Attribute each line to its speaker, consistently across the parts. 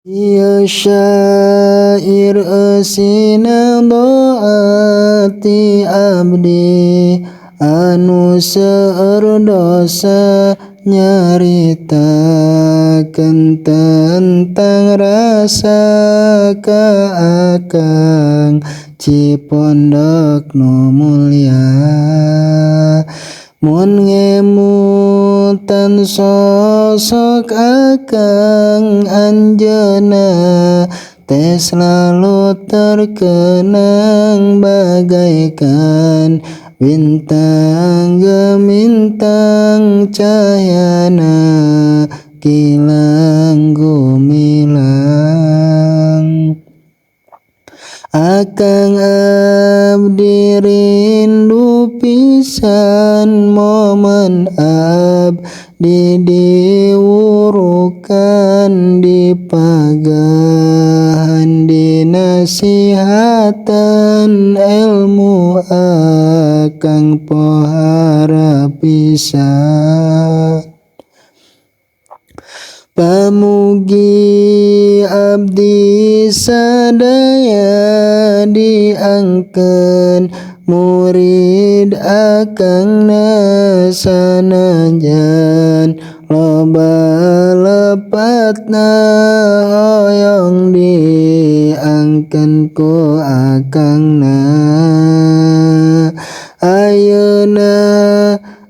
Speaker 1: Ya syair asina doati abdi anu seueur dosa nyaritakeun tentang rasa kaakang Cipondok nu mulya. Mun ngemutan sosok akang anjeunna teh selalu terkenang bagaikan bintang gemintang cahyana kilang gumilang. Akang abdi rindu pisan momen abdi diwurukan dipagahan dinasihatan ilmu akang pohara pisan. Pamugi abdi sadaya diangkeun murid akangna sanajan loba lepatna hoyong diangkeun ku akangna. Ayeuna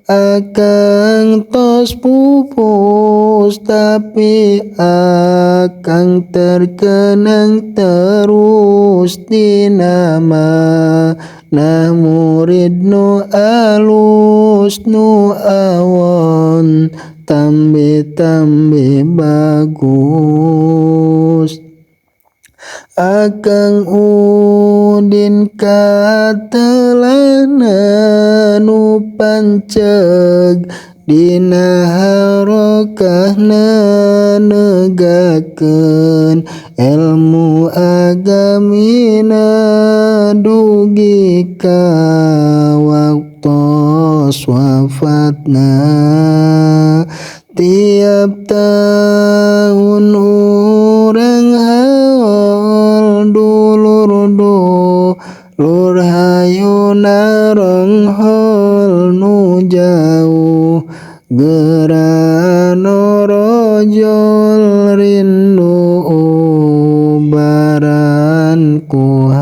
Speaker 1: akang tos pupus tapi akang terkenang terus dina manah murid nu alus nu awon tambe-tambe bagus. Akang Udin katelana nu panceg dina harokahna negakeun ilmu agamina dugi ka waktos wafatna. Tiap tahun urang haol dulur hayu naronghol nu jauh gerano rojol rindu ubaran ku